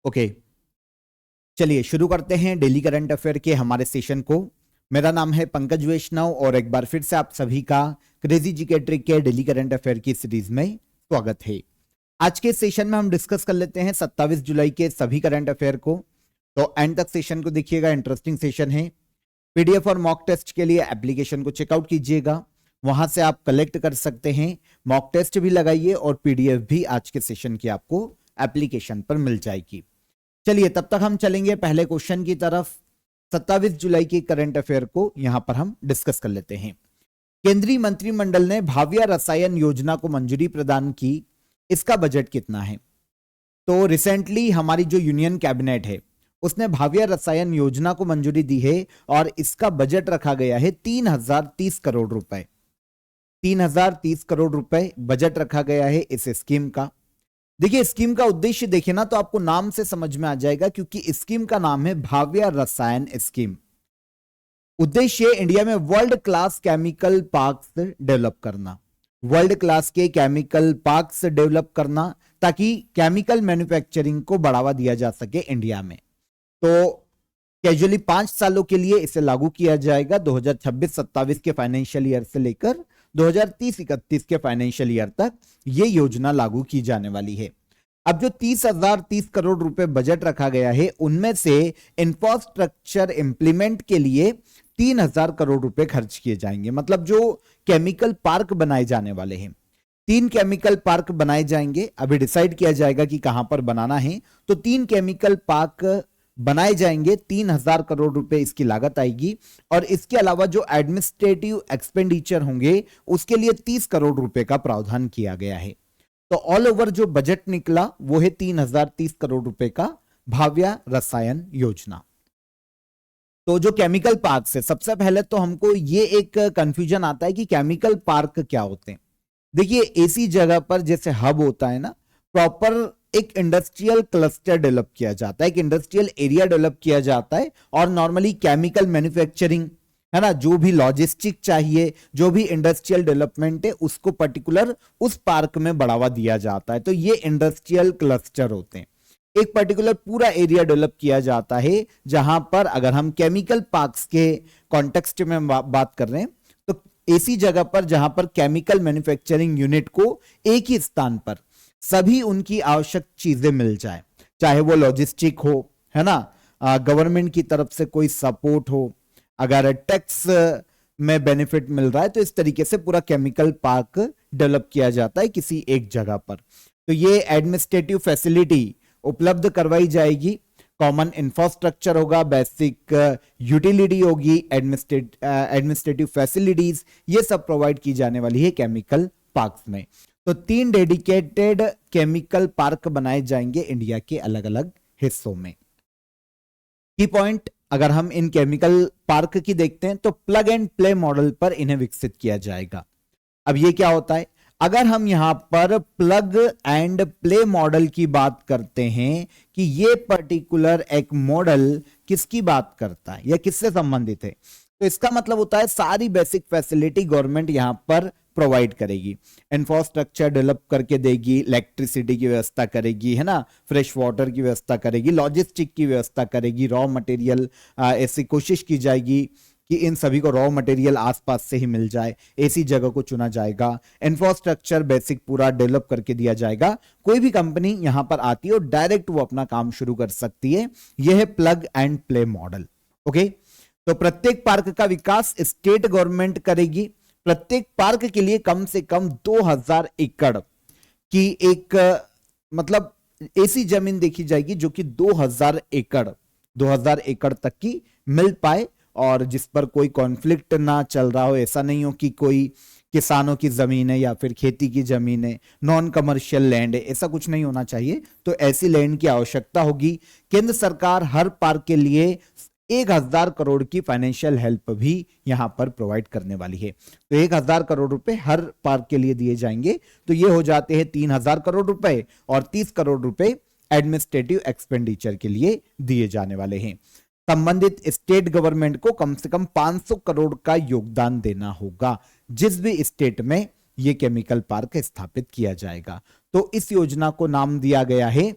Okay, चलिए शुरू करते हैं डेली करंट अफेयर के हमारे सेशन को। मेरा नाम है पंकज वैष्णव और एक बार फिर से आप सभी का क्रेजी जीके ट्रिक के डेली करंट अफेयर की सीरीज में स्वागत है। आज के सेशन में हम डिस्कस कर लेते हैं 27 जुलाई के सभी करंट अफेयर को। तो एंड तक सेशन को देखिएगा, इंटरेस्टिंग सेशन है। पीडीएफ और मॉक टेस्ट के लिए एप्लीकेशन को चेकआउट कीजिएगा, वहां से आप कलेक्ट कर सकते हैं। मॉक टेस्ट भी लगाइए और पीडीएफ भी आज के सेशन की आपको एप्लीकेशन पर मिल जाएगी। चलिए तब तक हम चलेंगे पहले क्वेश्चन की तरफ। 27 जुलाई की करंट अफेयर को यहां पर हम डिस्कस कर लेते हैं। केंद्रीय मंत्रिमंडल ने भाविया रसायन योजना को मंजूरी प्रदान की, इसका बजट कितना है? तो रिसेंटली हमारी जो यूनियन कैबिनेट है उसने भाविया रसायन योजना को मंजूरी दी है और इसका बजट रखा गया है 3030 करोड़ रुपए। 3030 करोड़ रुपए बजट रखा गया है इस स्कीम का। देखिए स्कीम का उद्देश्य देखिए ना, तो आपको नाम से समझ में आ जाएगा, क्योंकि स्कीम का नाम है भाविया रसायन स्कीम। उद्देश्य इंडिया में world class chemical parks develop करना, वर्ल्ड क्लास के केमिकल पार्क्स डेवलप करना, ताकि केमिकल मैन्युफैक्चरिंग को बढ़ावा दिया जा सके इंडिया में। तो कैजुअली 5 सालों के लिए इसे लागू किया जाएगा, 2026-27 के फाइनेंशियल ईयर से लेकर 2030-31 के फाइनेंशियल ईयर तक यह योजना लागू की जाने वाली है। अब जो 30,030 करोड़ रुपए बजट रखा गया है, उनमें से इंफ्रास्ट्रक्चर इंप्लीमेंट के लिए 3,000 करोड़ रुपए खर्च किए जाएंगे। मतलब जो केमिकल पार्क बनाए जाने वाले हैं, 3 केमिकल पार्क बनाए जाएंगे। अभी डिसाइड किया जाएगा कि कहां पर बनाना है। तो 3 केमिकल पार्क बनाए जाएंगे, 3,000 करोड़ रुपए इसकी लागत आएगी। और इसके अलावा जो एडमिनिस्ट्रेटिव एक्सपेंडिचर होंगे उसके लिए 30 करोड़ रुपए का प्रावधान किया गया है। तो ऑल ओवर जो बजट निकला वो है 3030 करोड़ रुपए का भाविया रसायन योजना। तो जो केमिकल पार्क है, सबसे पहले तो हमको ये एक कंफ्यूजन आता है कि केमिकल पार्क क्या होते हैं। देखिए ऐसी जगह पर जैसे हब होता है ना, प्रॉपर एक इंडस्ट्रियल क्लस्टर डेवलप किया जाता है, एक इंडस्ट्रियल एरिया डेवलप किया जाता है, और नॉर्मली केमिकल मैन्युफैक्चरिंग है ना, जो भी लॉजिस्टिक चाहिए, जो भी इंडस्ट्रियल डेवलपमेंट है, उसको पर्टिकुलर उस पार्क में बढ़ावा दिया जाता है। तो ये इंडस्ट्रियल क्लस्टर होते हैं। एक पर्टिकुलर पूरा एरिया डेवलप किया जाता है, जहां पर अगर हम केमिकल पार्क्स के कॉन्टेक्स्ट में बात कर रहे हैं, तो ऐसी जगह पर जहां पर केमिकल मैन्युफैक्चरिंग यूनिट को एक ही स्थान पर सभी उनकी आवश्यक चीजें मिल जाए, चाहे वो लॉजिस्टिक हो, है ना, गवर्नमेंट की तरफ से कोई सपोर्ट हो, अगर टैक्स में बेनिफिट मिल रहा है, तो इस तरीके से पूरा केमिकल पार्क डेवलप किया जाता है किसी एक जगह पर। तो ये एडमिनिस्ट्रेटिव फैसिलिटी उपलब्ध करवाई जाएगी, कॉमन इंफ्रास्ट्रक्चर होगा, बेसिक यूटिलिटी होगी, एडमिनिस्ट्रेटिव फैसिलिटीज, ये सब प्रोवाइड की जाने वाली है केमिकल पार्क्स में। तो 3 डेडिकेटेड केमिकल पार्क बनाए जाएंगे इंडिया के अलग अलग हिस्सों में। की पॉइंट अगर हम इन केमिकल पार्क की देखते हैं, तो प्लग एंड प्ले मॉडल पर इन्हें विकसित किया जाएगा। अब ये क्या होता है? अगर हम यहां पर प्लग एंड प्ले मॉडल की बात करते हैं कि ये पर्टिकुलर एक मॉडल किसकी बात करता है या किससे संबंधित है, तो इसका मतलब होता है सारी बेसिक फैसिलिटी गवर्नमेंट यहां पर प्रोवाइड करेगी, इंफ्रास्ट्रक्चर डेवलप करके देगी, इलेक्ट्रिसिटी की व्यवस्था करेगी, है ना, फ्रेश वाटर की व्यवस्था करेगी, लॉजिस्टिक की व्यवस्था करेगी, रॉ मटेरियल, ऐसी कोशिश की जाएगी कि इन सभी को रॉ मटेरियल आसपास से ही मिल जाए, ऐसी जगह को चुना जाएगा, इंफ्रास्ट्रक्चर बेसिक पूरा डेवलप करके दिया जाएगा। कोई भी कंपनी यहां पर आती है और डायरेक्ट वो अपना काम शुरू कर सकती है। यह है plug and play model. Okay, तो प्रत्येक पार्क का विकास स्टेट गवर्नमेंट करेगी। प्रत्येक पार्क के लिए कम से कम 2000 एकड़ की एक मतलब ऐसी जमीन देखी जाएगी जो कि 2000 एकड़ तक की मिल पाए, और जिस पर कोई कॉन्फ्लिक्ट ना चल रहा हो। ऐसा नहीं हो कि कोई किसानों की जमीन है या फिर खेती की जमीन है, नॉन कमर्शियल लैंड है, ऐसा कुछ नहीं होना चाहिए। तो ऐसी लैंड की आवश्यकता होगी। केंद्र सरकार हर पार्क के लिए 1000 करोड़ की फाइनेंशियल हेल्प भी यहां पर प्रोवाइड करने वाली है। तो 1000 करोड़ रुपए हर पार्क के लिए दिए जाएंगे। तो ये हो जाते हैं 3000 करोड़ रुपए, और 30 करोड़ रुपए एडमिनिस्ट्रेटिव एक्सपेंडिचर के लिए दिए जाने वाले हैं। संबंधित स्टेट गवर्नमेंट को कम से कम 500 करोड़ का योगदान देना होगा, जिस भी स्टेट में यह केमिकल पार्क स्थापित किया जाएगा। तो इस योजना को नाम दिया गया है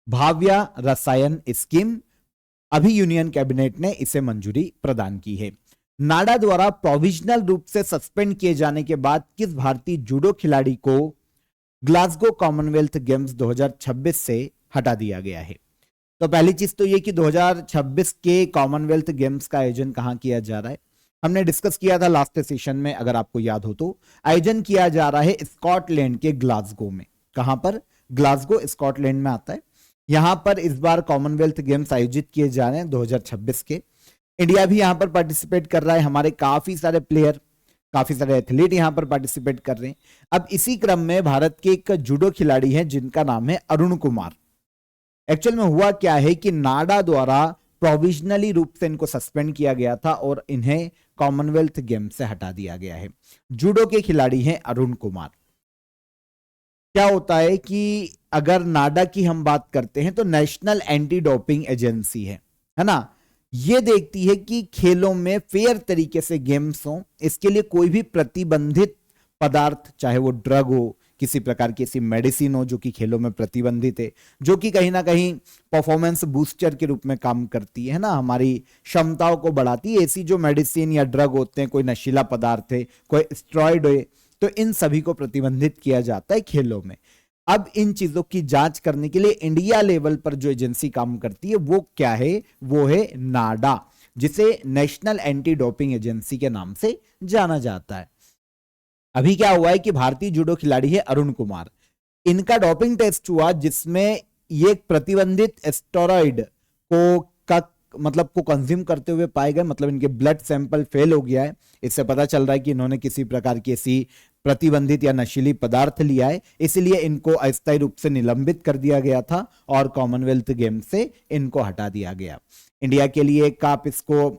भाव्या रसायन स्कीम, अभी यूनियन कैबिनेट ने इसे मंजूरी प्रदान की है। नाडा द्वारा प्रोविजनल रूप से सस्पेंड किए जाने के बाद किस भारतीय जूडो खिलाड़ी को ग्लासगो कॉमनवेल्थ गेम्स 2026 से हटा दिया गया है? तो पहली चीज तो ये कि 2026 के कॉमनवेल्थ गेम्स का आयोजन कहां किया जा रहा है, हमने डिस्कस किया था लास्ट सेशन में, अगर आपको याद हो तो। आयोजन किया जा रहा है स्कॉटलैंड के ग्लासगो में। कहां पर? ग्लासगो स्कॉटलैंड में आता है। यहां पर इस बार कॉमनवेल्थ गेम्स आयोजित किए जा रहे हैं 2026 के। इंडिया भी यहां पर पार्टिसिपेट कर रहा है, हमारे काफी सारे प्लेयर, काफी सारे एथलीट यहां पर पार्टिसिपेट कर रहे हैं। अब इसी क्रम में भारत के एक जूडो खिलाड़ी हैं जिनका नाम है अरुण कुमार। एक्चुअल में हुआ क्या है कि नाडा द्वारा प्रोविजनली रूप से इनको सस्पेंड किया गया था और इन्हें कॉमनवेल्थ गेम से हटा दिया गया है। जूडो के खिलाड़ी हैं अरुण कुमार। क्या होता है कि अगर नाडा की हम बात करते हैं तो नेशनल एंटी डोपिंग एजेंसी है ना, ये देखती है कि खेलों में फेयर तरीके से गेम्स हो, इसके लिए कोई भी प्रतिबंधित पदार्थ, चाहे वो ड्रग हो, किसी प्रकार की ऐसी मेडिसिन हो जो कि खेलों में प्रतिबंधित है, जो कि कहीं ना कहीं परफॉर्मेंस बूस्टर के रूप में काम करती है ना, हमारी क्षमताओं को बढ़ाती है, ऐसी जो मेडिसिन या ड्रग होते हैं, कोई नशीला पदार्थ है, कोई स्टेरॉइड है, तो इन सभी को प्रतिबंधित किया जाता है खेलों में। अब इन चीजों की जांच करने के लिए इंडिया लेवल पर जो एजेंसी काम करती है वो क्या है? वो है नाडा, जिसे नेशनल एंटी डोपिंग एजेंसी के नाम से जाना जाता है। अभी क्या हुआ है कि भारतीय जूडो खिलाड़ी है अरुण कुमार, इनका डोपिंग टेस्ट हुआ जिसमें ये प्रतिबंधित स्टेरॉइड को कंज्यूम करते हुए पाए गए, मतलब इनके ब्लड सैंपल फेल हो गया है। इससे पता चल रहा है कि इन्होंने किसी प्रकार की ऐसी प्रतिबंधित या नशीली पदार्थ लिया है, इसलिए इनको अस्थायी रूप से निलंबित कर दिया गया था और कॉमनवेल्थ गेम से इनको हटा दिया गया। इंडिया के लिए एक आप इसको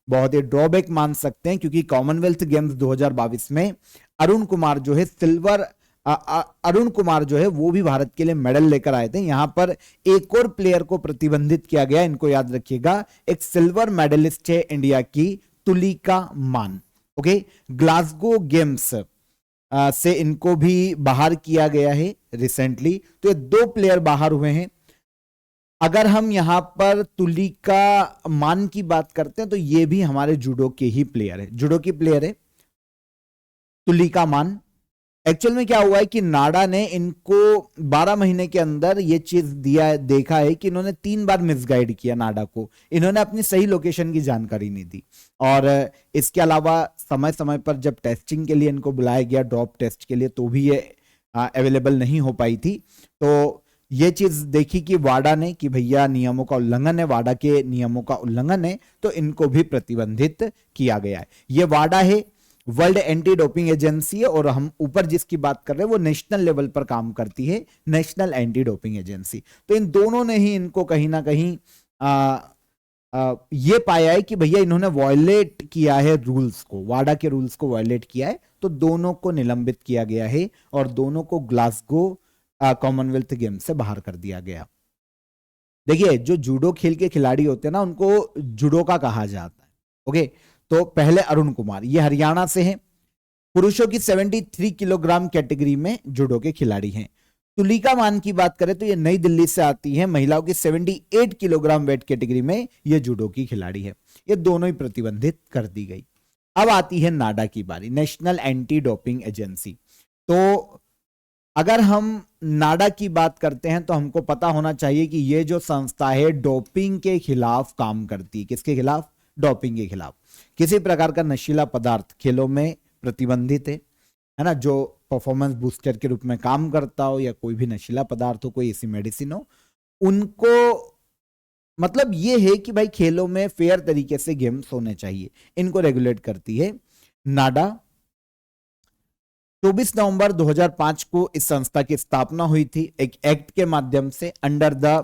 बहुत ही ड्रॉबैक मान सकते हैं, क्योंकि कॉमनवेल्थ गेम्स 2022 में अरुण कुमार जो है अरुण कुमार जो है वो भी भारत के लिए मेडल लेकर आए थे। यहां पर एक और प्लेयर को प्रतिबंधित किया गया, इनको याद रखिएगा, एक सिल्वर मेडलिस्ट है इंडिया की, तुलिका मान। ओके, ग्लासगो गेम्स से इनको भी बाहर किया गया है रिसेंटली, तो ये दो प्लेयर बाहर हुए हैं। अगर हम यहां पर तुलिका मान की बात करते हैं तो ये भी हमारे जूडो के ही प्लेयर है, जूडो की प्लेयर है तुलिका मान। एक्चुअल में क्या हुआ है कि नाडा ने इनको 12 महीने के अंदर ये चीज देखा है कि इन्होंने 3 बार मिसगाइड किया नाडा को, इन्होंने अपनी सही लोकेशन की जानकारी नहीं दी, और इसके अलावा समय समय पर जब टेस्टिंग के लिए इनको बुलाया गया, ड्रॉप टेस्ट के लिए, तो भी ये अवेलेबल नहीं हो पाई थी। तो ये चीज देखी कि वाडा ने कि भैया नियमों का उल्लंघन है, वाडा के नियमों का उल्लंघन है, तो इनको भी प्रतिबंधित किया गया है। ये वाडा है, वर्ल्ड एंटी डोपिंग एजेंसी है, और हम ऊपर जिसकी बात कर रहे हैं वो नेशनल लेवल पर काम करती है, नेशनल एंटी डोपिंग एजेंसी। तो इन दोनों ने ही इनको कहीं ना कहीं ये पाया है कि भैया इन्होंने वायलेट किया है रूल्स को, वाडा के रूल्स को वायलेट किया है, तो दोनों को निलंबित किया गया है और दोनों को ग्लासगो कॉमनवेल्थ गेम से बाहर कर दिया गया। देखिए, जो जूडो खेल के खिलाड़ी होते हैं ना, उनको जुडोका कहा जाता है। ओके, तो पहले अरुण कुमार, ये हरियाणा से हैं, पुरुषों की 73 किलोग्राम कैटेगरी में जूडो के खिलाड़ी हैं। तुलिका मान की बात करें तो ये नई दिल्ली से आती है, महिलाओं की 78 किलोग्राम वेट कैटेगरी में ये जूडो की खिलाड़ी है। ये दोनों ही प्रतिबंधित कर दी गई। अब आती है नाडा की बारी, नेशनल एंटी डोपिंग एजेंसी। तो अगर हम नाडा की बात करते हैं तो हमको पता होना चाहिए कि ये जो संस्था है डोपिंग के खिलाफ काम करती है। किसके खिलाफ? डोपिंग के खिलाफ। किसी प्रकार का नशीला पदार्थ खेलों में प्रतिबंधित है ना, जो परफॉर्मेंस बूस्टर के रूप में काम करता हो, या कोई भी नशीला पदार्थ हो, कोई ऐसी मेडिसिन हो, उनको मतलब ये है कि भाई खेलों में फेयर तरीके से गेम्स होने चाहिए, इनको रेगुलेट करती है नाडा। 24 नवंबर 2005 को इस संस्था की स्थापना हुई थी एक एक्ट के माध्यम से, under the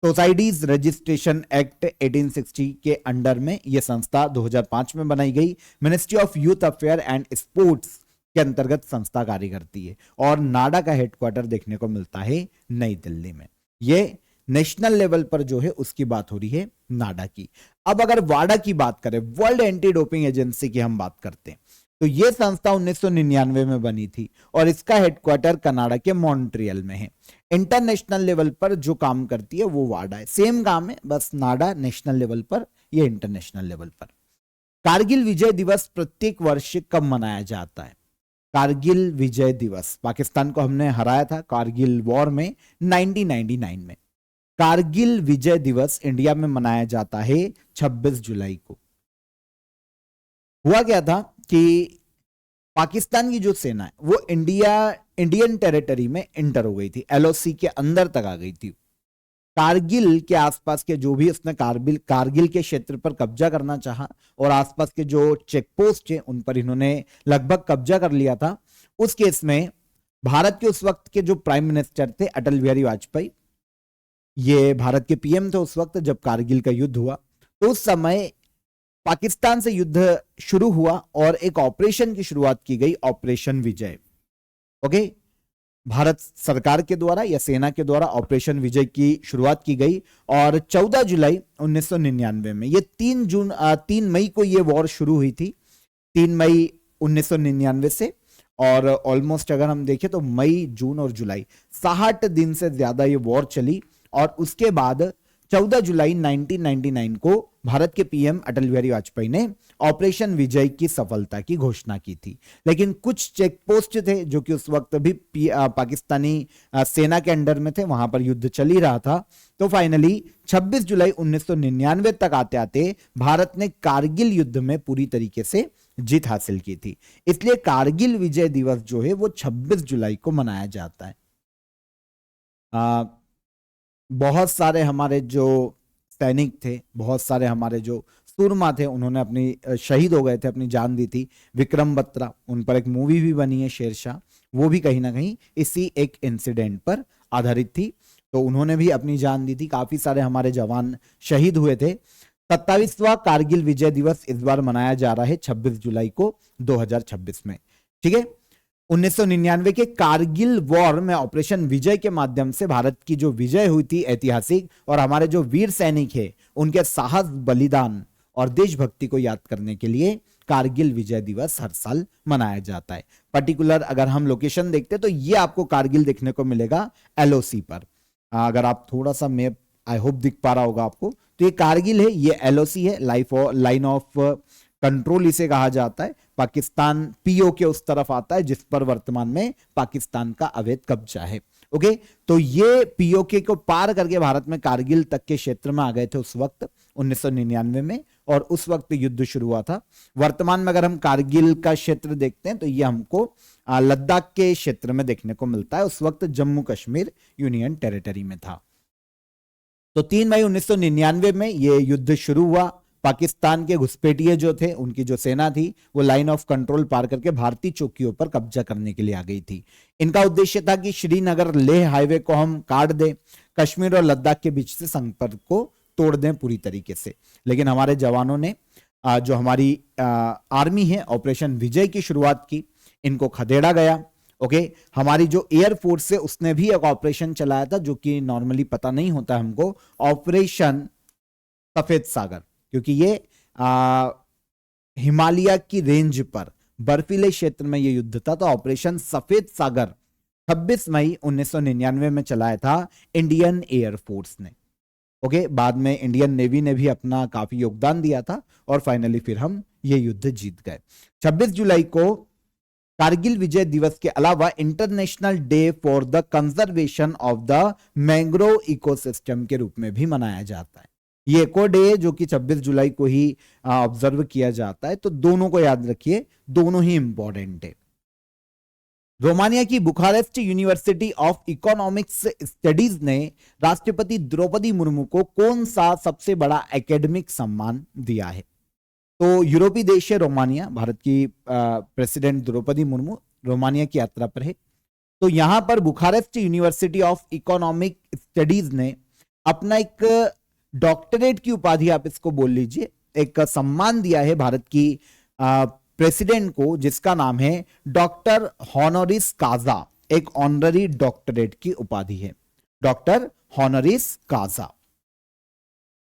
societies registration act 1860 के अंडर में यह संस्था 2005 में बनाई गई। Ministry of youth affair and sports के अंतर्गत संस्था कार्य करती है, और नाडा का हेडक्वार्टर देखने को मिलता है नई दिल्ली में। यह नेशनल लेवल पर जो है उसकी बात हो रही है नाडा की। अब अगर वाडा की बात करें, वर्ल्ड एंटी डोपिंग एजेंसी की हम बात करते हैं, तो ये संस्था 1999 में बनी थी और इसका हेडक्वार्टर कनाडा के मॉन्ट्रियल में है। इंटरनेशनल लेवल पर जो काम करती है वो वाडा है, सेम काम है, बस नाडा नेशनल लेवल पर, ये इंटरनेशनल लेवल पर। कारगिल विजय दिवस प्रत्येक वर्ष कब मनाया जाता है? कारगिल विजय दिवस, पाकिस्तान को हमने हराया था कारगिल वॉर में 1999 में। कारगिल विजय दिवस इंडिया में मनाया जाता है 26 जुलाई को। हुआ क्या था कि पाकिस्तान की जो सेना है वो इंडियन टेरिटरी में एंटर हो गई थी, एलओसी के अंदर तक आ गई थी। कारगिल के आसपास के जो भी उसने कारगिल के क्षेत्र पर कब्जा करना चाहा और आसपास के जो चेक पोस्ट है उन पर इन्होंने लगभग कब्जा कर लिया था। उस केस में भारत के उस वक्त के जो प्राइम मिनिस्टर थे अटल बिहारी वाजपेयी, ये भारत के पीएम थे उस वक्त जब कारगिल का युद्ध हुआ। तो उस समय पाकिस्तान से युद्ध शुरू हुआ और एक ऑपरेशन की शुरुआत की गई, ऑपरेशन विजय। ओके, भारत सरकार के द्वारा या सेना के द्वारा ऑपरेशन विजय की शुरुआत की गई और 14 जुलाई 1999 में, ये 3 मई को ये वॉर शुरू हुई थी, 3 मई 1999 से। और ऑलमोस्ट अगर हम देखें तो मई, जून और जुलाई 60 दिन से ज्यादा ये वॉर चली और उसके बाद 14 जुलाई 1999 को भारत के पीएम अटल बिहारी वाजपेयी ने ऑपरेशन विजय की सफलता की घोषणा की थी। लेकिन कुछ चेक पोस्ट थे जो कि उस वक्त भी पाकिस्तानी सेना के अंडर में थे, वहां पर युद्ध चल ही रहा था। तो फाइनली 26 जुलाई 1999 तक आते आते भारत ने कारगिल युद्ध में पूरी तरीके से जीत हासिल की थी। इसलिए कारगिल विजय दिवस जो है वो 26 जुलाई को मनाया जाता है। बहुत सारे हमारे जो सैनिक थे, बहुत सारे हमारे जो सूरमा थे, उन्होंने अपनी शहीद हो गए थे, अपनी जान दी थी। विक्रम बत्रा, उन पर एक मूवी भी बनी है शेरशाह, वो भी कहीं ना कहीं इसी एक इंसिडेंट पर आधारित थी। तो उन्होंने भी अपनी जान दी थी, काफी सारे हमारे जवान शहीद हुए थे। 27वां कारगिल विजय दिवस इस बार मनाया जा रहा है 26 जुलाई को 2026 में। ठीक है, 1999 के कारगिल वॉर में ऑपरेशन विजय के माध्यम से भारत की जो विजय हुई थी ऐतिहासिक, और हमारे जो वीर सैनिक है उनके साहस, बलिदान और देशभक्ति को याद करने के लिए कारगिल विजय दिवस हर साल मनाया जाता है। पर्टिकुलर अगर हम लोकेशन देखते हैं तो ये आपको कारगिल देखने को मिलेगा एलओसी पर। अगर आप थोड़ा सा मैप, आई होप दिख पा रहा होगा आपको, तो ये कारगिल है, ये एलओसी है, लाइन ऑफ कंट्रोल इसे कहा जाता है। पाकिस्तान पीओ के उस तरफ आता है जिस पर वर्तमान में पाकिस्तान का अवैध कब्जा है। ओके, तो ये पीओके को पार करके भारत में कारगिल तक के क्षेत्र में आ गए थे उस वक्त 1999 में, और उस वक्त युद्ध शुरू हुआ था। वर्तमान में अगर हम कारगिल का क्षेत्र देखते हैं तो ये हमको लद्दाख के क्षेत्र में देखने को मिलता है, उस वक्त जम्मू कश्मीर यूनियन टेरिटरी में था। तो 3 मई 1999 में यह युद्ध शुरू हुआ। पाकिस्तान के घुसपैठिए जो थे, उनकी जो सेना थी वो लाइन ऑफ कंट्रोल पार करके भारतीय चौकियों पर कब्जा करने के लिए आ गई थी। इनका उद्देश्य था कि श्रीनगर लेह हाईवे को हम काट दें, कश्मीर और लद्दाख के बीच से संपर्क को तोड़ दें पूरी तरीके से। लेकिन हमारे जवानों ने, जो हमारी आर्मी है, ऑपरेशन विजय की शुरुआत की, इनको खदेड़ा गया। ओके, हमारी जो एयरफोर्स है उसने भी एक ऑपरेशन चलाया था जो कि नॉर्मली पता नहीं होता हमको, ऑपरेशन सफेद सागर, क्योंकि ये हिमालय की रेंज पर बर्फीले क्षेत्र में ये युद्ध था। तो ऑपरेशन सफेद सागर 26 मई 1999 में चलाया था इंडियन एयरफोर्स ने। ओके, बाद में इंडियन नेवी ने भी अपना काफी योगदान दिया था और फाइनली फिर हम ये युद्ध जीत गए। 26 जुलाई को कारगिल विजय दिवस के अलावा international day for the conservation of the mangrove ecosystem के रूप में भी मनाया जाता है। ये एको डे जो कि 26 जुलाई को ही ऑब्जर्व किया जाता है। तो दोनों को याद रखिए, दोनों ही इंपॉर्टेंट है। रोमानिया की Bucharest university of economics studies ने राष्ट्रपति द्रौपदी मुर्मू को कौन सा सबसे बड़ा एकेडमिक सम्मान दिया है? तो यूरोपीय देश है रोमानिया, भारत की प्रेसिडेंट द्रौपदी मुर्मू रोमानिया की यात्रा पर है। तो यहां पर Bucharest university of economic studies ने अपना एक डॉक्टरेट की उपाधि, आप इसको बोल लीजिए, एक सम्मान दिया है भारत की प्रेसिडेंट को, जिसका नाम है डॉक्टर हॉनोरिस काजा। एक ऑनररी डॉक्टरेट की उपाधि है, डॉक्टर हॉनोरिस काजा।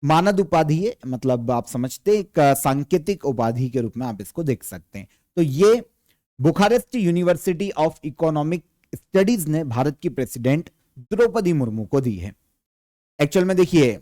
मानद उपाधि है, मतलब आप समझते एक सांकेतिक उपाधि के रूप में आप इसको देख सकते हैं। तो ये Bucharest university of economic studies ने भारत की प्रेसिडेंट द्रौपदी मुर्मू को दी है। एक्चुअल में देखिए,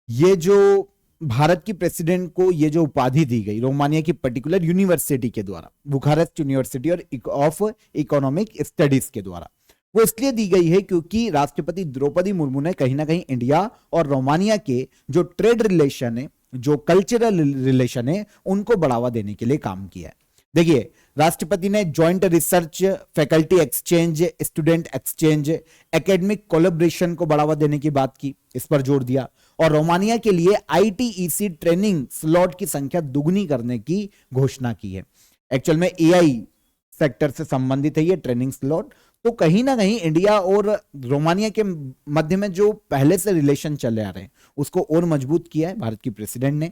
ये जो भारत की प्रेसिडेंट को ये जो उपाधि दी गई रोमानिया की पर्टिकुलर यूनिवर्सिटी के द्वारा, बुखारेस्ट यूनिवर्सिटी और ऑफ इकोनॉमिक स्टडीज के द्वारा, वो इसलिए दी गई है क्योंकि राष्ट्रपति द्रौपदी मुर्मू ने कहीं ना कहीं इंडिया और रोमानिया के जो ट्रेड रिलेशन है, जो कल्चरल रिलेशन है, उनको बढ़ावा देने के लिए काम किया है। देखिए, राष्ट्रपति ने joint research, faculty exchange, student exchange, academic collaboration को बढ़ावा देने की बात की, इस पर जोर दिया, और रोमानिया के लिए आईटीईसी ट्रेनिंग स्लॉट की संख्या दुगनी करने की घोषणा की है। एक्चुअल में एआई सेक्टर से संबंधित है ये ट्रेनिंग स्लॉट। तो कहीं ना कहीं इंडिया और रोमानिया के मध्य में जो पहले से रिलेशन चले आ रहे हैं उसको और मजबूत किया है भारत की प्रेसिडेंट ने,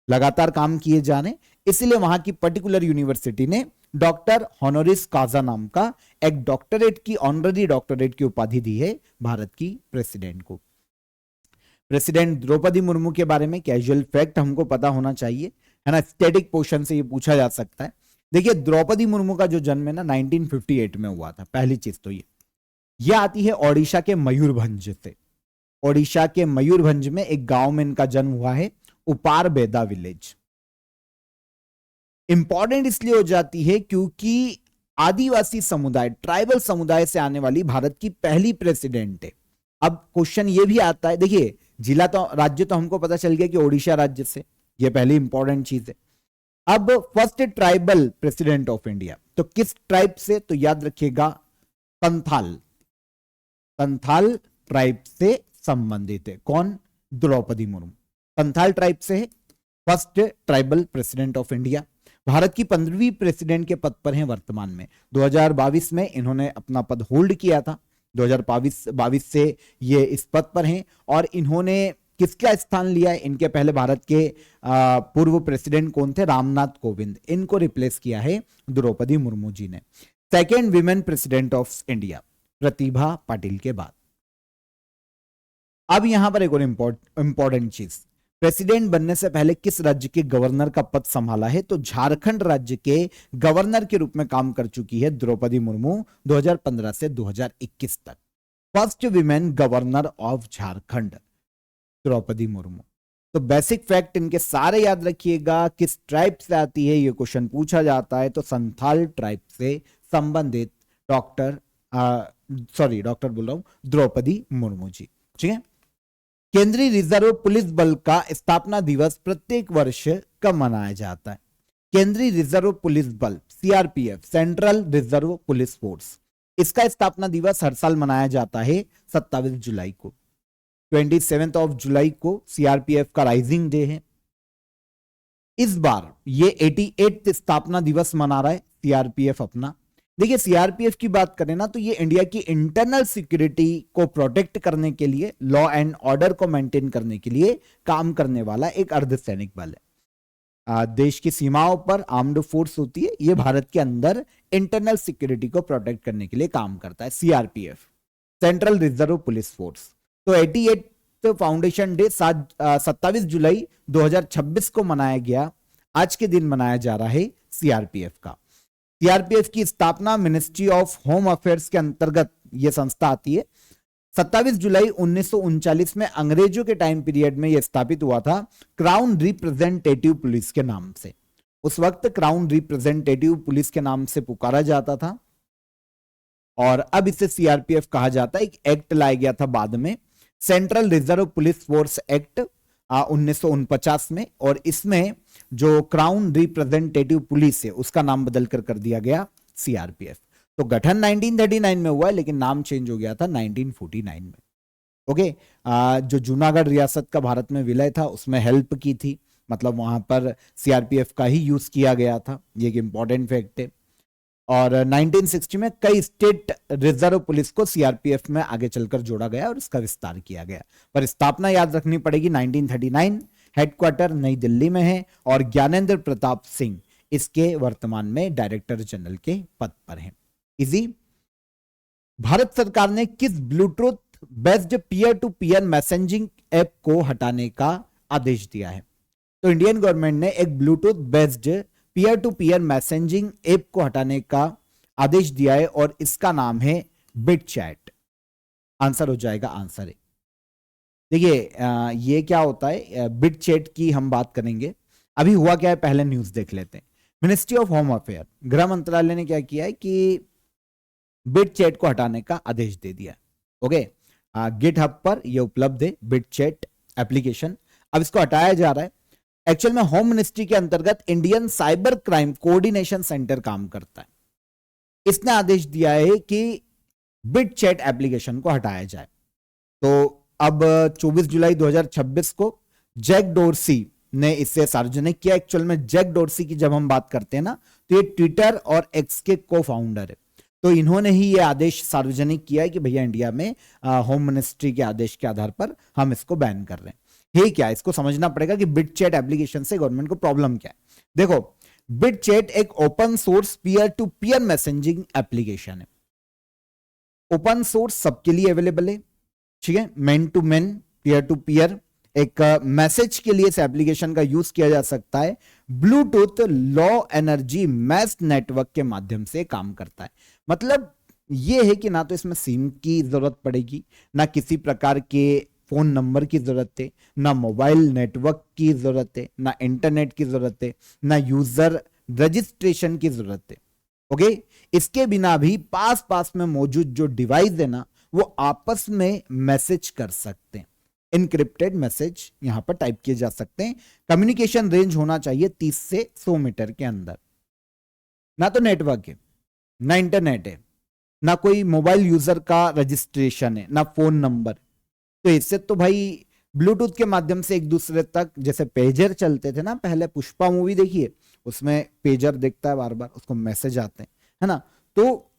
लगातार काम किए जा रहे, इसलिए वहां की पर्टिकुलर यूनिवर्सिटी ने डॉक्टर हॉनोरिस काजा नाम का एक डॉक्टरेट की, ऑनररी डॉक्टरेट की उपाधि दी है भारत की प्रेसिडेंट को। प्रेसिडेंट द्रौपदी मुर्मू के बारे में कैजुअल फैक्ट हमको पता होना चाहिए, है ना, स्टैटिक पोर्शन से ये पूछा जा सकता है। देखिए, द्रौपदी मुर्मू का जो जन्म है ना 1958 में हुआ था। पहली चीज तो ये आती है ओडिशा के मयूरभंज से। ओडिशा के मयूरभंज में एक गांव में इनका जन्म हुआ है, उपारबेदा विलेज। इंपॉर्टेंट इसलिए हो जाती है क्योंकि आदिवासी समुदाय, ट्राइबल समुदाय से आने वाली भारत की पहली प्रेसिडेंट है। अब क्वेश्चन ये भी आता है, देखिए जिला तो, राज्य तो हमको पता चल गया कि ओडिशा राज्य से, ये पहली इंपॉर्टेंट चीज है। अब first tribal president of India, तो किस ट्राइब से, तो याद रखिएगा संथाल, संथाल ट्राइब से संबंधित है। कौन? द्रौपदी मुर्मू संथाल ट्राइब से है, first tribal president of India. Bharat की 15वीं प्रेसिडेंट के पद पर हैं वर्तमान में। 2022 में इन्होंने अपना पद होल्ड किया था, 2022 से ये इस पद पर हैं। और इन्होंने किसका स्थान लिया है? इनके पहले भारत के पूर्व प्रेसिडेंट कौन थे? रामनाथ कोविंद। इनको रिप्लेस किया है द्रौपदी मुर्मू जी ने। Second women president of India Pratibha Patil के बाद। अब यहां पर एक और इंपॉर्टेंट चीज, प्रेसिडेंट बनने से पहले किस राज्य के गवर्नर का पद संभाला है? तो झारखंड राज्य के गवर्नर के रूप में काम कर चुकी है द्रौपदी मुर्मू 2015 से 2021 तक। First women governor of Jharkhand Draupadi Murmu. तो बेसिक फैक्ट इनके सारे याद रखिएगा। किस ट्राइब से आती है ये क्वेश्चन पूछा जाता है, तो संथाल ट्राइब से संबंधित डॉक्टर बोल रहा हूं, द्रौपदी मुर्मू जी। ठीक है। केंद्रीय रिजर्व पुलिस बल का स्थापना दिवस प्रत्येक वर्ष कब मनाया जाता है? केंद्रीय रिजर्व पुलिस बल CRPF, central reserve police force, इसका स्थापना दिवस हर साल मनाया जाता है 27 जुलाई को। 27 जुलाई को सीआरपीएफ का राइजिंग डे है। इस बार ये 88 स्थापना दिवस मना रहा है सीआरपीएफ अपना। देखिए, सीआरपीएफ की बात करें ना, तो ये इंडिया की इंटरनल सिक्योरिटी को प्रोटेक्ट करने के लिए, लॉ एंड ऑर्डर को मेंटेन करने के लिए काम करने वाला एक अर्धसैनिक बल है। देश की सीमाओं पर आर्म्ड फोर्स होती है, ये भारत के अंदर इंटरनल सिक्योरिटी को प्रोटेक्ट करने के लिए काम करता है CRPF, central reserve police force. तो 88 फाउंडेशन डे 27 जुलाई 2026 को मनाया गया। आज के दिन मनाया जा रहा है सीआरपीएफ का। सीआरपीएफ की स्थापना मिनिस्ट्री ऑफ होम अफेयर्स के अंतर्गत यह संस्था आती है। 27 जुलाई 1939 में अंग्रेजों के टाइम पीरियड में यह स्थापित हुआ था क्राउन रिप्रेजेंटेटिव पुलिस के नाम से। उस वक्त क्राउन रिप्रेजेंटेटिव पुलिस के नाम से पुकारा जाता था और अब इसे सीआरपीएफ कहा जाता है। एक एक्ट लाया गया था बाद में, central reserve police force act 1949 में, और इसमें जो क्राउन रिप्रेजेंटेटिव पुलिस है उसका नाम बदल कर दिया गया सीआरपीएफ। तो गठन 1939 में हुआ है, लेकिन नाम चेंज हो गया था 1949 में। ओके। जो जूनागढ़ रियासत का भारत में विलय था उसमें हेल्प की थी, मतलब वहां पर सीआरपीएफ का ही यूज किया गया था, ये एक इंपॉर्टेंट फैक्ट है। और 1960 में कई स्टेट रिजर्व पुलिस को सीआरपीएफ में आगे चलकर जोड़ा गया और इसका विस्तार किया गया। पर स्थापना याद रखनी पड़ेगी 1939, हेडक्वार्टर नई दिल्ली में है और ज्ञानेंद्र प्रताप सिंह इसके वर्तमान में डायरेक्टर जनरल के पद पर हैं। इजी। भारत सरकार ने किस Bluetooth based peer to peer messaging app को हटाने का आदेश दिया है? तो इंडियन गवर्नमेंट ने एक Bluetooth based peer to peer messaging app को हटाने का आदेश दिया है और इसका नाम है बिटचैट। आंसर हो जाएगा आंसर है। देखिए ये क्या होता है, बिटचैट की हम बात करेंगे। अभी हुआ क्या है, पहले न्यूज देख लेते हैं। मिनिस्ट्री ऑफ होम अफेयर, गृह मंत्रालय ने क्या किया है कि बिटचैट को हटाने का आदेश दे दिया। ओके, गिटहब पर यह उपलब्ध है बिटचैट एप्लीकेशन। अब इसको हटाया जा रहा है। एक्चुअल में होम मिनिस्ट्री के अंतर्गत Indian cyber crime coordination centre काम करता है। इसने आदेश दिया है कि बिटचैट एप्लीकेशन को हटाया जाए। तो अब 24 जुलाई 2026 को जैक डोर्सी ने इसे सार्वजनिक किया। एक्चुअल में जैक डोर्सी की जब हम बात करते हैं ना, तो ये ट्विटर और एक्स के को फाउंडर है। तो इन्होंने ही ये आदेश सार्वजनिक किया है कि भैया इंडिया में होम मिनिस्ट्री के आदेश के आधार पर हम इसको बैन कर रहे हैं। ये क्या, इसको समझना पड़ेगा कि बिटचैट एप्लीकेशन से गवर्नमेंट को प्रॉब्लम क्या है। देखो, बिटचैट एक open source peer to peer messaging application है। ओपन सोर्स सबके लिए अवेलेबल है, ठीक है, man to man, peer to peer. एक मैसेज के लिए इस एप्लीकेशन का यूज किया जा सकता है। Bluetooth low energy mesh network के माध्यम से काम करता है। मतलब यह है कि ना तो इसमें सिम की जरूरत पड़ेगी, ना किसी प्रकार के फोन नंबर की जरूरत है, ना मोबाइल नेटवर्क की जरूरत है, ना इंटरनेट की जरूरत है, ना यूजर रजिस्ट्रेशन की जरूरत है। ओके, इसके बिना भी पास पास में मौजूद जो डिवाइस है ना, वो आपस में मैसेज कर सकते हैं। इनक्रिप्टेड मैसेज यहां पर टाइप किए जा सकते हैं। कम्युनिकेशन रेंज होना चाहिए 30 से 100 मीटर के अंदर। ना तो नेटवर्क है, ना इंटरनेट है, ना कोई मोबाइल यूजर का रजिस्ट्रेशन है, ना फोन नंबर। तो इससे तो भाई ब्लूटूथ के माध्यम से एक दूसरे तक, जैसे पेजर चलते थे ना पहले, पुष्पा मूवी देखिए, उसमें पेजर दिखता है बार बार, उसको मैसेज आते हैं, है ना। तो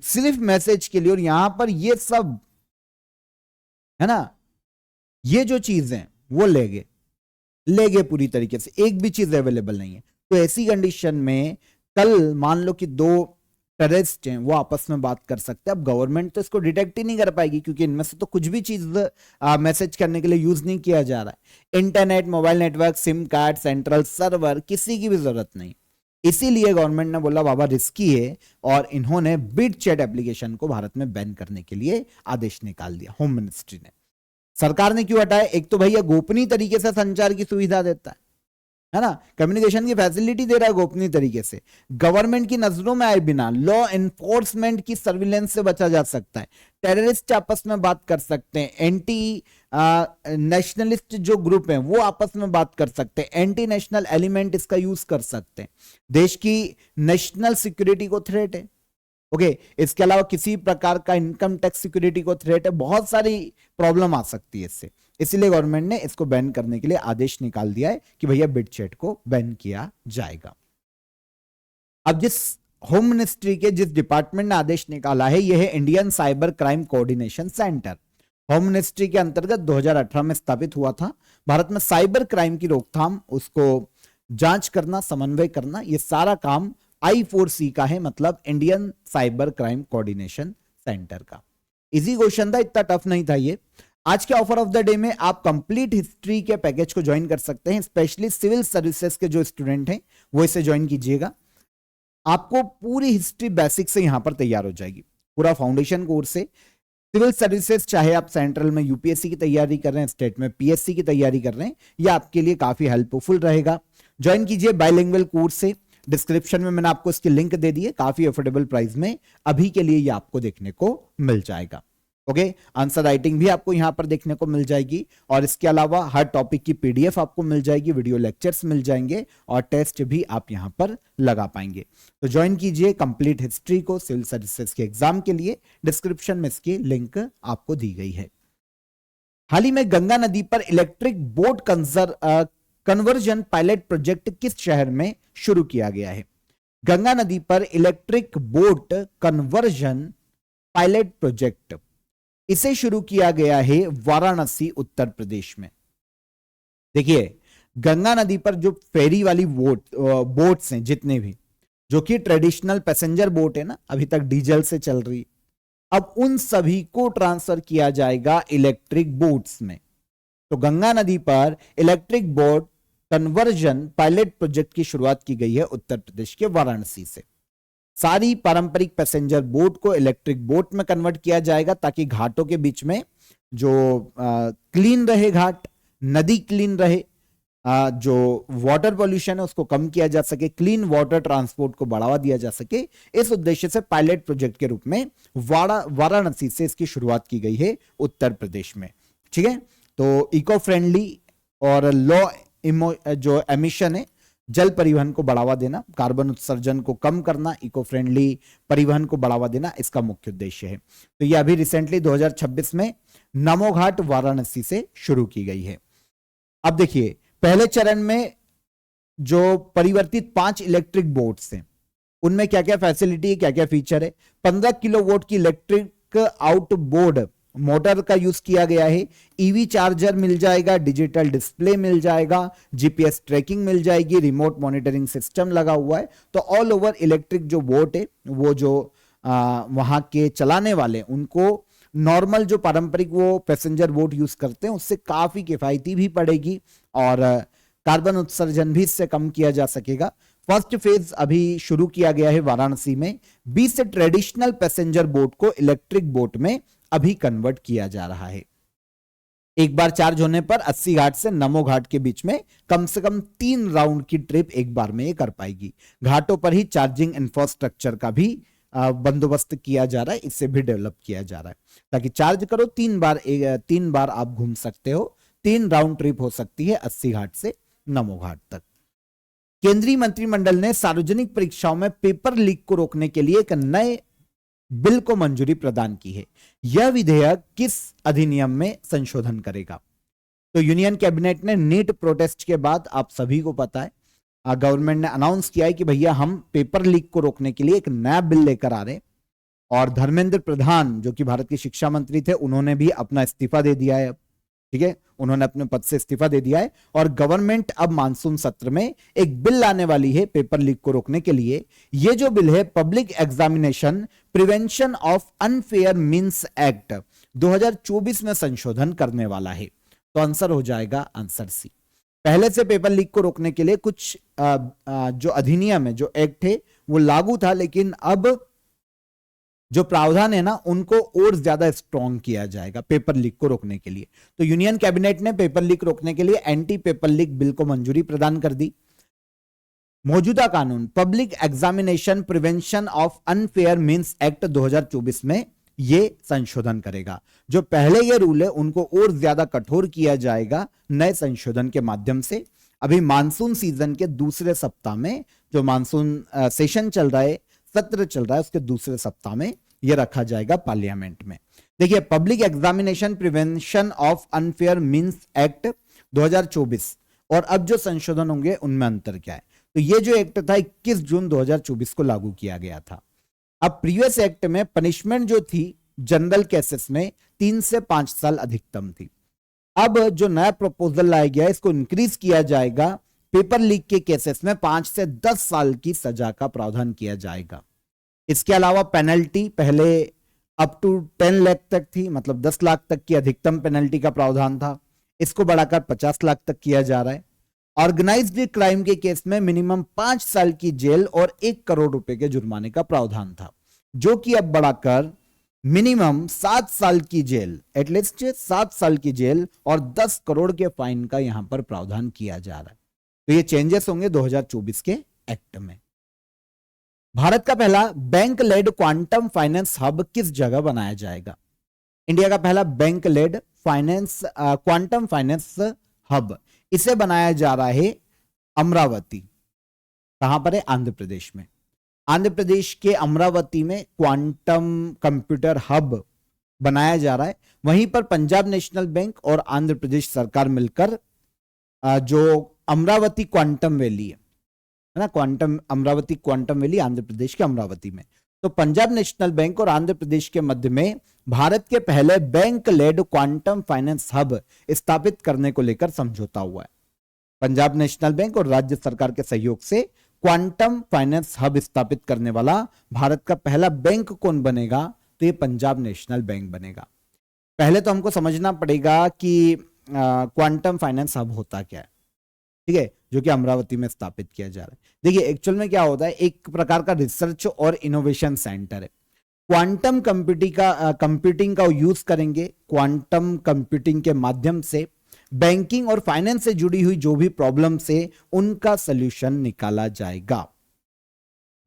सिर्फ मैसेज के लिए, और यहां पर ये सब है ना, ये जो चीज है वो ले गए पूरी तरीके से, एक भी चीज अवेलेबल नहीं है। तो ऐसी कंडीशन में कल मान लो कि दो टेररिस्ट हैं, वो आपस में बात कर सकते हैं। अब गवर्नमेंट तो इसको डिटेक्ट ही नहीं कर पाएगी, क्योंकि इनमें से तो कुछ भी चीज मैसेज करने के लिए यूज नहीं किया जा रहा है। Internet, mobile network, SIM card, central server, किसी की भी जरूरत नहीं। इसीलिए गवर्नमेंट ने बोला बाबा रिस्की है, और इन्होंने बिटचैट एप्लीकेशन को भारत में बैन करने के लिए आदेश निकाल दिया, होम मिनिस्ट्री ने। सरकार ने क्यों हटाया? एक तो भैया गोपनीय तरीके से संचार की सुविधा देता है ना, कम्युनिकेशन की फैसिलिटी दे रहा है गोपनीय तरीके से। गवर्नमेंट की नजरों में आए बिना लॉ एनफोर्समेंट की सर्विलेंस से बचा जा सकता है। टेररिस्ट आपस में बात कर सकते हैं, एंटी नेशनलिस्ट जो ग्रुप हैं वो आपस में बात कर सकते हैं, एंटी नेशनल एलिमेंट इसका यूज कर सकते हैं। देश की नेशनल सिक्योरिटी को थ्रेट है। ओके, इसके अलावा किसी प्रकार का इनकम टैक्स सिक्योरिटी को थ्रेट है, बहुत सारी प्रॉब्लम आ सकती है इससे। इसीलिए गवर्नमेंट ने इसको बैन करने के लिए आदेश निकाल दिया है कि भैया बिटचैट को बैन किया जाएगा। अब जिस होम मिनिस्ट्री के जिस डिपार्टमेंट ने आदेश निकाला है, यह है Indian cyber crime coordination centre. Home ministry के अंतर्गत 2018 में स्थापित हुआ था। भारत में साइबर क्राइम की रोकथाम, उसको जांच करना, समन्वय करना, यह सारा काम I4C का है, मतलब Indian cyber crime coordination centre का। इजी क्वेश्चन था, इतना टफ नहीं था ये। आज के ऑफर ऑफ द डे में आप कंप्लीट हिस्ट्री के पैकेज को ज्वाइन कर सकते हैं। स्पेशली सिविल सर्विसेज के जो स्टूडेंट हैं वो इसे ज्वाइन कीजिएगा। आपको पूरी हिस्ट्री बेसिक से यहां पर तैयार हो जाएगी, पूरा फाउंडेशन कोर्स से। सिविल सर्विसेज, चाहे आप सेंट्रल में यूपीएससी की तैयारी कर रहे हैं, स्टेट में पीएससी की तैयारी कर रहे हैं, यह आपके लिए काफी हेल्पफुल रहेगा। ज्वाइन कीजिए बाइलिंगुअल कोर्स से। डिस्क्रिप्शन में मैंने आपको इसकी लिंक दे दी है, काफी अफोर्डेबल प्राइस में अभी के लिए ये आपको देखने को मिल जाएगा। ओके, आंसर राइटिंग भी आपको यहां पर देखने को मिल जाएगी, और इसके अलावा हर टॉपिक की पीडीएफ आपको मिल जाएगी, वीडियो लेक्चर्स मिल जाएंगे, और टेस्ट भी आप यहां पर लगा पाएंगे। तो ज्वाइन कीजिए कंप्लीट हिस्ट्री को सिविल सर्विसेज के एग्जाम के लिए। डिस्क्रिप्शन में इसकी लिंक आपको दी गई है। हाल ही में गंगा नदी पर electric boat conversion pilot project किस शहर में शुरू किया गया है? गंगा नदी पर electric boat conversion pilot project, इसे शुरू किया गया है वाराणसी, उत्तर प्रदेश में। देखिए, गंगा नदी पर जो फेरी वाली बोट्स हैं जितने भी, जो कि ट्रेडिशनल पैसेंजर बोट है ना, अभी तक डीजल से चल रही, अब उन सभी को ट्रांसफर किया जाएगा इलेक्ट्रिक बोट्स में। तो गंगा नदी पर electric boat conversion pilot project की शुरुआत की गई है उत्तर प्रदेश के वाराणसी से। सारी पारंपरिक पैसेंजर बोट को इलेक्ट्रिक बोट में कन्वर्ट किया जाएगा ताकि घाटों के बीच में जो क्लीन रहे, घाट नदी क्लीन रहे, जो वाटर पॉल्यूशन है उसको कम किया जा सके, क्लीन वाटर ट्रांसपोर्ट को बढ़ावा दिया जा सके। इस उद्देश्य से पायलट प्रोजेक्ट के रूप में वाराणसी से इसकी शुरुआत की गई है उत्तर प्रदेश में। ठीक है, तो इको फ्रेंडली और लो जो एमिशन है, जल परिवहन को बढ़ावा देना, कार्बन उत्सर्जन को कम करना, इको फ्रेंडली परिवहन को बढ़ावा देना इसका मुख्य उद्देश्य है। तो यह अभी रिसेंटली 2026 में नमो घाट वाराणसी से शुरू की गई है। अब देखिए, पहले चरण में जो परिवर्तित 5 इलेक्ट्रिक बोट्स हैं उनमें क्या क्या फैसिलिटी है, क्या क्या फीचर है। 15 किलोवाट की इलेक्ट्रिक आउटबोर्ड मोटर का यूज किया गया है, ईवी चार्जर मिल जाएगा, डिजिटल डिस्प्ले मिल जाएगा, जीपीएस ट्रैकिंग मिल जाएगी, रिमोट मॉनिटरिंग सिस्टम लगा हुआ है। तो ऑल ओवर इलेक्ट्रिक जो बोट है वो जो वहां के चलाने वाले उनको नॉर्मल जो पारंपरिक वो पैसेंजर बोट यूज करते हैं उससे काफी किफायती भी पड़ेगी और कार्बन उत्सर्जन भी इससे कम किया जा सकेगा। फर्स्ट फेज अभी शुरू किया गया है वाराणसी में। 20 ट्रेडिशनल पैसेंजर बोट को इलेक्ट्रिक बोट में अभी कन्वर्ट किया जा रहा है। एक बार चार्ज होने पर 80 घाट से नमो घाट के बीच में कम से कम 3 राउंड की ट्रिप एक बार में कर पाएगी। घाटों पर ही चार्जिंग इंफ्रास्ट्रक्चर का भी बंदोबस्त किया जा रहा है, इससे भी डेवलप किया जा रहा है ताकि चार्ज करो 3 बार आप घूम सकते हो। 3 राउंड ट्रिप हो सकती है 80 घाट से नमो घाट तक। केंद्रीय मंत्रिमंडल ने सार्वजनिक परीक्षाओं में पेपर लीक को रोकने के लिए एक नए बिल को मंजूरी प्रदान की है। यह विधेयक किस अधिनियम में संशोधन करेगा? तो यूनियन कैबिनेट ने नीट प्रोटेस्ट के बाद, आप सभी को पता है, गवर्नमेंट ने अनाउंस किया है कि भैया हम पेपर लीक को रोकने के लिए एक नया बिल लेकर आ रहे हैं। और धर्मेंद्र प्रधान जो कि भारत के शिक्षा मंत्री थे उन्होंने भी अपना इस्तीफा दे दिया है। ठीक है, उन्होंने अपने पद से इस्तीफा दे दिया है और गवर्नमेंट अब मानसून सत्र में एक बिल लाने वाली है पेपर लीक को रोकने के लिए। यह जो बिल है public examination prevention of unfair means act 2024 में संशोधन करने वाला है। तो आंसर हो जाएगा आंसर सी। पहले से पेपर लीक को रोकने के लिए कुछ जो अधिनियम है, जो एक्ट है वो लागू था, लेकिन अब जो प्रावधान है ना उनको और ज्यादा स्ट्रॉन्ग किया जाएगा पेपर लीक को रोकने के लिए। तो यूनियन कैबिनेट ने पेपर लीक रोकने के लिए एंटी पेपर लीक बिल को मंजूरी प्रदान कर दी। मौजूदा कानून public examination prevention of unfair means act 2024 में ये संशोधन करेगा। जो पहले ये रूल है उनको और ज्यादा कठोर किया जाएगा नए संशोधन के माध्यम से। अभी मानसून सीजन के दूसरे सप्ताह में, जो मानसून सेशन चल रहा है, सत्र चल रहा है, उसके दूसरे सप्ताह में यह रखा जाएगा पार्लियामेंट में। देखिए, public examination prevention of unfair means act 2024 और अब जो संशोधन होंगे उनमें अंतर क्या है? तो ये जो एक्ट था 21 जून 2024 को लागू किया गया था। अब प्रीवियस एक्ट में पनिशमेंट जो थी जनरल केसेस में 3 से 5 साल अधिकतम थी। अब जो नया प्रपोजल लाया गया इसको इंक्रीज किया जाएगा। पेपर लीक के केसेस में 5 से 10 साल की सजा का प्रावधान किया जाएगा। इसके अलावा पेनल्टी पहले अप टू 10 लाख तक थी, मतलब 10 लाख तक की अधिकतम पेनल्टी का प्रावधान था, इसको बढ़ाकर 50 लाख तक किया जा रहा है। ऑर्गेनाइज्ड क्राइम के केस में मिनिमम 5 साल की जेल और 1 करोड़ रुपए के जुर्माने का प्रावधान था, जो कि अब बढ़ाकर मिनिमम 7 साल की जेल, एटलीस्ट 7 साल की जेल और 10 करोड़ के फाइन का यहां पर प्रावधान किया जा रहा है। तो ये चेंजेस होंगे 2024 के एक्ट में। भारत का पहला bank led quantum finance hub किस जगह बनाया जाएगा? इंडिया का पहला bank led quantum finance hub, इसे बनाया जा रहा है अमरावती। कहां पर है? आंध्र प्रदेश में। आंध्र प्रदेश के अमरावती में क्वांटम कंप्यूटर हब बनाया जा रहा है। वहीं पर पंजाब नेशनल बैंक और आंध्र प्रदेश सरकार मिलकर जो अमरावती क्वांटम वैली है ना, अमरावती क्वांटम वैली आंध्र प्रदेश के अमरावती में, तो पंजाब नेशनल बैंक और आंध्र प्रदेश के मध्य में भारत के पहले bank led quantum finance hub स्थापित करने को लेकर समझौता हुआ है। पंजाब नेशनल बैंक और राज्य सरकार के सहयोग से क्वांटम फाइनेंस हब स्थापित करने वाला भारत का पहला बैंक कौन बनेगा? तो ये पंजाब नेशनल बैंक बनेगा। पहले तो हमको समझना पड़ेगा कि क्वांटम फाइनेंस हब होता क्या है। ठीक है, जो कि अमरावती में स्थापित किया जा रहा है। देखिए एक्चुअल में क्या होता है, एक प्रकार का रिसर्च और इनोवेशन सेंटर है। क्वांटम कंप्यूटिंग का यूज करेंगे। क्वांटम कंप्यूटिंग के माध्यम से बैंकिंग और फाइनेंस से जुड़ी हुई जो भी प्रॉब्लम से उनका सॉल्यूशन निकाला जाएगा।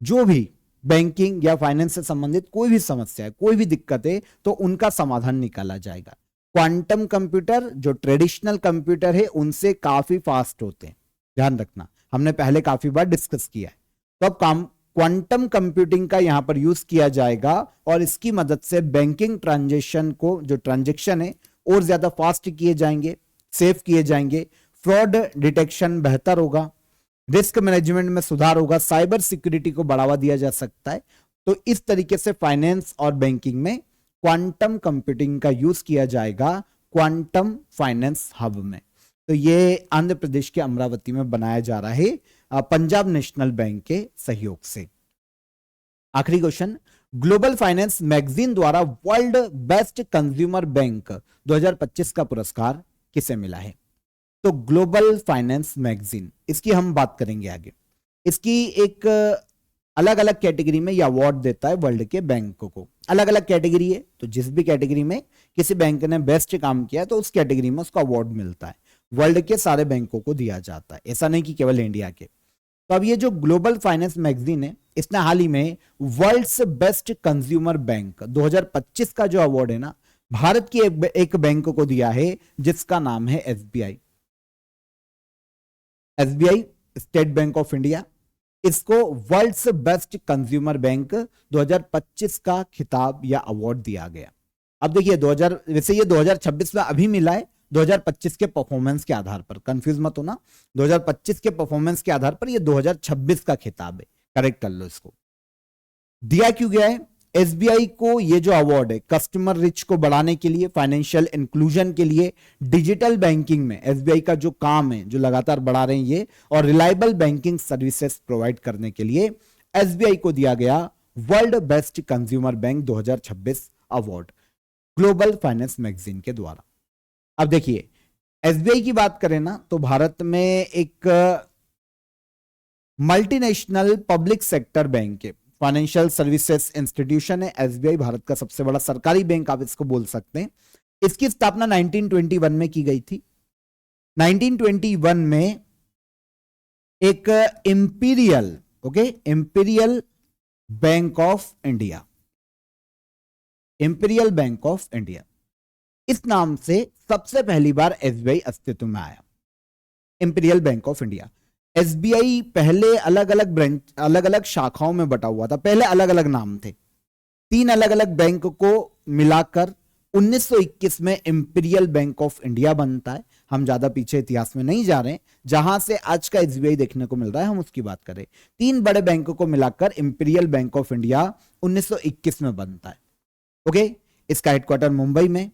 जो भी बैंकिंग या फाइनेंस से संबंधित कोई भी समस्या है, कोई भी दिक्कत है, तो उनका समाधान निकाला जाएगा। क्वांटम कंप्यूटर जो ट्रेडिशनल कंप्यूटर है उनसे काफी फास्ट होते हैं, ध्यान रखना, हमने पहले काफी बार डिस्कस किया है। तो अब क्वांटम कंप्यूटिंग का यहां पर यूज किया जाएगा और इसकी मदद से बैंकिंग ट्रांजैक्शन को, जो ट्रांजैक्शन है, और ज्यादा फास्ट किए जाएंगे, सेफ किए जाएंगे, फ्रॉड डिटेक्शन बेहतर होगा, रिस्क मैनेजमेंट में सुधार होगा, साइबर सिक्योरिटी को बढ़ावा दिया जा सकता है। तो इस तरीके से फाइनेंस और बैंकिंग में क्वांटम कंप्यूटिंग का यूज किया जाएगा क्वांटम फाइनेंस हब में। तो ये आंध्र प्रदेश के अमरावती में बनाया जा रहा है पंजाब नेशनल बैंक के सहयोग से। आखिरी क्वेश्चन, ग्लोबल फाइनेंस मैगजीन द्वारा वर्ल्ड बेस्ट कंज्यूमर बैंक 2025 का पुरस्कार किसे मिला है? तो ग्लोबल फाइनेंस मैगजीन, इसकी हम बात करेंगे आगे। इसकी एक अलग अलग कैटेगरी में यह अवार्ड देता है वर्ल्ड के बैंकों को। अलग अलग कैटेगरी है, तो जिस भी कैटेगरी में किसी बैंक ने बेस्ट काम किया तो उस कैटेगरी में उसका अवार्ड मिलता है। वर्ल्ड के सारे बैंकों को दिया जाता है, ऐसा नहीं कि केवल इंडिया के। तो अब ये जो ग्लोबल फाइनेंस मैगजीन है, इसने हाल ही में वर्ल्ड्स बेस्ट कंज्यूमर बैंक 2025 का जो अवार्ड है ना, भारत की एक बैंक को दिया है जिसका नाम है SBI. SBI, state bank of India, इसको वर्ल्ड्स बेस्ट कंज्यूमर बैंक 2025 का खिताब या अवार्ड दिया गया। अब देखिए वैसे ये 2026 में अभी मिला है, 2025 के परफॉर्मेंस के आधार पर, कंफ्यूज मत होना, 2025 के परफॉर्मेंस के आधार पर ये 2026 का खिताब है, करेक्ट कर लो इसको। दिया क्यों गया है एसबीआई को ये जो अवार्ड है? कस्टमर रिच को बढ़ाने के लिए, फाइनेंशियल इंक्लूजन के लिए, डिजिटल बैंकिंग में एसबीआई का जो काम है, जो लगातार बढ़ा रहे हैं ये, और रिलायबल बैंकिंग सर्विसेज प्रोवाइड करने के लिए एसबीआई को दिया गया world best consumer bank 2026 award global finance magazine के द्वारा। अब देखिए एसबीआई की बात करें ना, तो भारत में एक मल्टीनेशनल पब्लिक सेक्टर बैंक है, फाइनेंशियल सर्विसेज इंस्टीट्यूशन है। एसबीआई भारत का सबसे बड़ा सरकारी बैंक आप इसको बोल सकते हैं। इसकी स्थापना 1921 में की गई थी। 1921 में एक imperial bank of India, imperial bank of India, इस नाम से सबसे पहली बार एसबीआई अस्तित्व में आया। Imperial bank of India. SBI पहले अलग अलग शाखाओं में बटा हुआ था, पहले अलग अलग नाम थे। 3 अलग अलग बैंक को मिलाकर 1921 में इंपीरियल बैंक ऑफ इंडिया बनता है। हम ज्यादा पीछे इतिहास में नहीं जा रहे हैं, जहां से आज का एसबीआई देखने को मिल रहा है हम उसकी बात करें। 3 बड़े बैंकों को मिलाकर इंपीरियल बैंक ऑफ इंडिया 1921 में बनता है। ओके, इसका हेडक्वार्टर मुंबई में।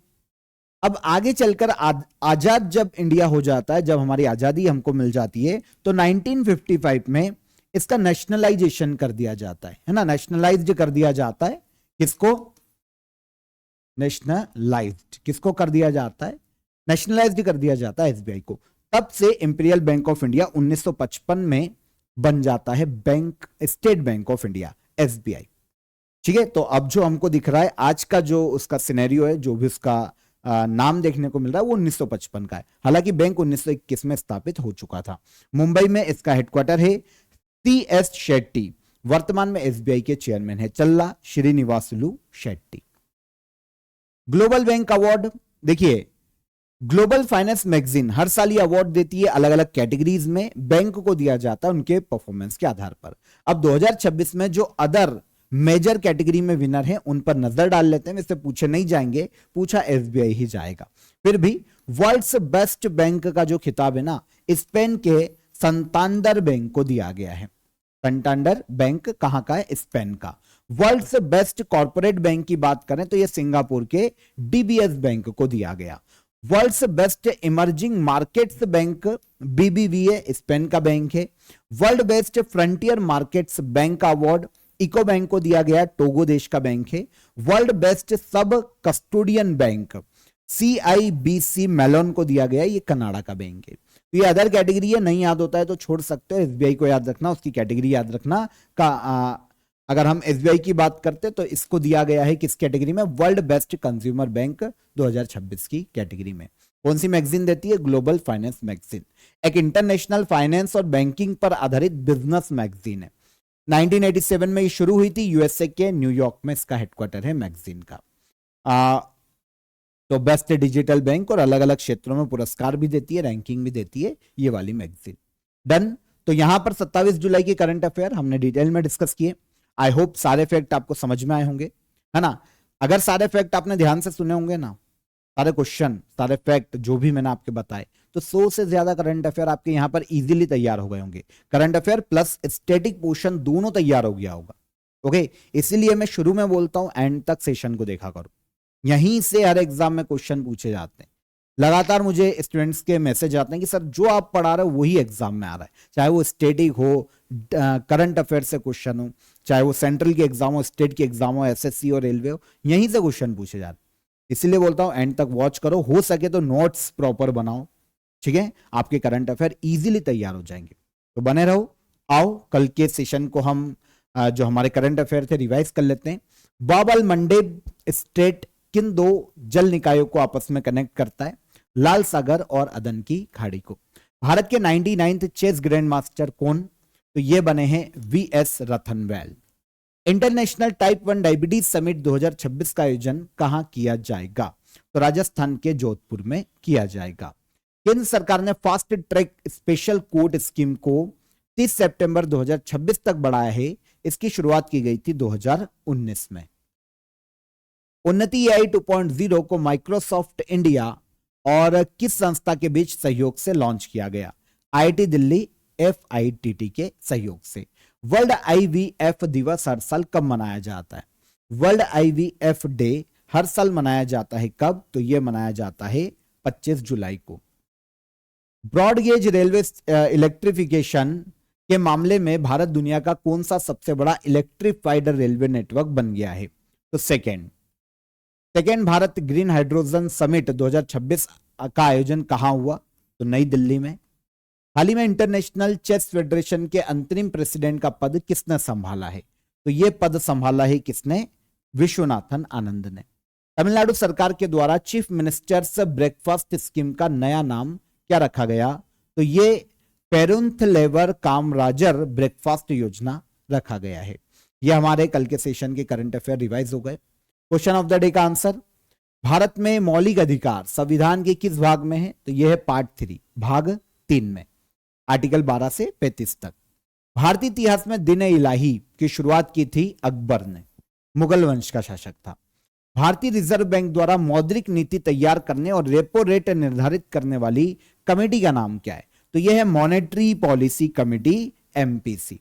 अब आगे चलकर आजाद जब इंडिया हो जाता है, जब हमारी आजादी हमको मिल जाती है, तो 1955 में इसका नेशनलाइजेशन कर दिया जाता है ना, नेशनलाइज्ड कर दिया जाता है। किसको नेशनलाइज्ड, किसको कर दिया जाता है? नेशनलाइज्ड कर दिया जाता है एसबीआई को। तब से इंपीरियल बैंक ऑफ इंडिया 1955 में बन जाता है bank, state bank of India, SBI. ठीक है, तो अब जो हमको दिख रहा है आज का जो उसका सिनेरियो है, जो भी उसका नाम देखने को मिल रहा है, वो 1955 का है। हालांकि बैंक 1921 में स्थापित हो चुका था। मुंबई में इसका हेडक्वार्टर है। सी.एस. शेट्टी वर्तमान में एसबीआई के चेयरमैन है, चल्ला Srinivasulu Shetty. Global bank award, देखिए ग्लोबल फाइनेंस मैगजीन हर साल ये अवार्ड देती है, अलग अलग कैटेगरीज में बैंक को दिया जाता है उनके परफॉर्मेंस के आधार पर। अब 2026 में जो अदर मेजर कैटेगरी में विनर है उन पर नजर डाल लेते हैं। इससे पूछे नहीं जाएंगे, पूछा एसबीआई ही जाएगा। फिर भी वर्ल्ड्स बेस्ट बैंक का जो खिताब है ना, स्पेन के संतांडर बैंक को दिया गया है। संतांडर बैंक कहां का है? स्पेन का। वर्ल्ड्स बेस्ट कॉर्पोरेट बैंक की बात करें तो यह सिंगापुर के डीबीएस बैंक को दिया गया। World's best emerging markets bank BBVA Spain का बैंक है। World best frontier markets bank का अवार्ड इको बैंक को दिया गया, टोगो देश का बैंक है। World best sub custodian bank CIBC Mellon को दिया गया, ये कनाडा का बैंक है। तो ये अदर कैटेगरी है, नहीं याद होता है तो छोड़ सकते हो। एसबीआई को याद रखना, उसकी कैटेगरी याद रखना का अगर हम एसबीआई की बात करते तो इसको दिया गया है किस कैटेगरी में, वर्ल्ड बेस्ट कंज्यूमर बैंक 2026 की कैटेगरी में। कौन सी मैगजीन देती है, ग्लोबल फाइनेंस मैगजीन, एक इंटरनेशनल फाइनेंस और बैंकिंग पर आधारित बिजनेस मैगजीन है। 1987 में ये शुरू हुई थी, यूएसए के न्यूयॉर्क में इसका हेडक्वार्टर है मैगजीन का। तो बेस्ट डिजिटल बैंक और अलग अलग क्षेत्रों में पुरस्कार भी देती है, रैंकिंग भी देती है ये वाली मैगजीन। डन। तो यहां पर 27 जुलाई के करंट अफेयर हमने डिटेल में डिस्कस किए। आई होप सारे फैक्ट आपको समझ में आए होंगे, है ना। अगर सारे फैक्ट आपने ध्यान से सुने होंगे ना, सारे क्वेश्चन सारे फैक्ट जो भी मैंने आपके बताए, तो 100 से ज्यादा करंट अफेयर आपके यहां पर इजीली तैयार हो गए होंगे। Current affair plus static portion दोनों तैयार हो गया होगा। ओके, इसीलिए मैं शुरू में बोलता हूं एंड तक सेशन को देखा करो, यहीं से हर एग्जाम में क्वेश्चन पूछे जाते हैं। लगातार मुझे स्टूडेंट्स के मैसेज आते हैं कि सर जो आप पढ़ा रहे हो वही एग्जाम में आ रहा है, चाहे वो स्टैटिक हो, करंट अफेयर से क्वेश्चन हो, चाहे वो सेंट्रल के एग्जाम हो, स्टेट के एग्जाम हो, एसएससी और रेलवे हो, यहीं से क्वेश्चन पूछे जाते हैं। इसीलिए बोलता हूं एंड तक वॉच करो, हो सके तो नोट्स प्रॉपर बनाओ, ठीक है, आपके करंट अफेयर इजीली तैयार हो जाएंगे। तो बने रहो। आओ कल के सेशन को हम जो हमारे करंट अफेयर थे रिवाइज कर लेते हैं। बाबल मंडेब स्टेट किन दो जल निकायों को आपस में कनेक्ट करता है, लाल सागर और अदन की खाड़ी को। भारत के 99th चेस ग्रैंड मास्टर कौन, तो ये बने हैं VS Ratnavel. International type 1 diabetes summit 2026 का आयोजन कहां किया जाएगा, तो राजस्थान के जोधपुर में किया जाएगा। केंद्र सरकार ने fast track special court scheme को 30 सितंबर 2026 तक बढ़ाया है, इसकी शुरुआत की गई थी 2019 में। उन्नति एआई 2.0 को माइक्रोसॉफ्ट इंडिया और किस संस्था के बीच सहयोग से लॉन्च किया गया, आईआईटी दिल्ली एफआईटीटी के सहयोग से। वर्ल्ड आईवीएफ दिवस हर साल कब मनाया जाता है, वर्ल्ड आईवीएफ डे हर साल मनाया जाता है कब, तो यह मनाया जाता है 25 जुलाई को। ब्रॉडगेज रेलवे इलेक्ट्रिफिकेशन के मामले में भारत दुनिया का कौन सा सबसे बड़ा इलेक्ट्रिफाइड रेलवे नेटवर्क बन गया है, तो second Bharat green hydrogen summit 2026 का आयोजन कहां हुआ, तो नई दिल्ली में। हाल ही में इंटरनेशनल चेस फेडरेशन के अंतरिम प्रेसिडेंट का पद किसने संभाला है, तो यह पद संभाला है किसने, विश्वनाथन आनंद ने। तमिलनाडु सरकार के द्वारा चीफ मिनिस्टर्स ब्रेकफास्ट स्कीम का नया नाम क्या रखा गया, तो यह पेरुंथलेवर कामराजर ब्रेकफास्ट योजना रखा गया है। यह हमारे कल के सेशन के करंट अफेयर रिवाइज हो गए। क्वेश्चन ऑफ द डे का आंसर, भारत में मौलिक अधिकार संविधान के किस भाग में है, तो यह है पार्ट 3 भाग 3 में, आर्टिकल 12 से 35 तक। भारतीय इतिहास में दिन इलाही की शुरुआत की थी अकबर ने, मुगल वंश का शासक था। भारतीय रिजर्व बैंक द्वारा मौद्रिक नीति तैयार करने और रेपो रेट निर्धारित करने वाली कमेटी का नाम क्या है, तो यह है मॉनेटरी पॉलिसी कमेटी, एमपीसी।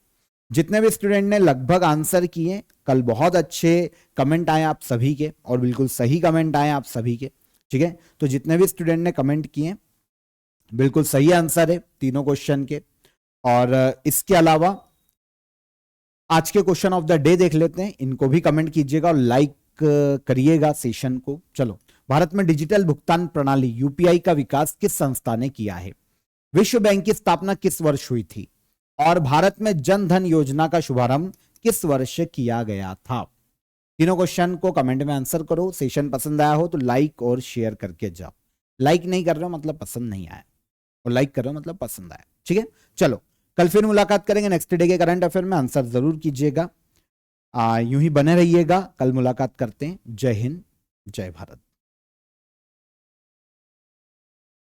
जितने भी स्टूडेंट ने लगभग आंसर किए, कल बहुत अच्छे कमेंट आए आप सभी के और बिल्कुल सही कमेंट आए आप सभी के, ठीक है। तो जितने भी स्टूडेंट ने कमेंट किए बिल्कुल सही आंसर है तीनों क्वेश्चन के। और इसके अलावा आज के क्वेश्चन ऑफ द डे देख लेते हैं, इनको भी कमेंट कीजिएगा और लाइक करिएगा सेशन को। चलो, भारत में डिजिटल भुगतान प्रणाली यूपीआई का विकास किस संस्था ने किया है, विश्व बैंक की स्थापना किस वर्ष हुई थी, और भारत में जन धन योजना का शुभारंभ किस वर्ष किया गया था। तीनों क्वेश्चन को कमेंट में आंसर करो। सेशन पसंद आया हो तो लाइक और शेयर करके जाओ। लाइक नहीं कर रहे हो मतलब पसंद नहीं आया, और लाइक कर रहे हो मतलब पसंद आया, ठीक है। चलो, कल फिर मुलाकात करेंगे नेक्स्ट डे के करंट अफेयर में, आंसर जरूर कीजिएगा। यूं ही बने रहिएगा, कल मुलाकात करते हैं। जय हिंद, जय भारत।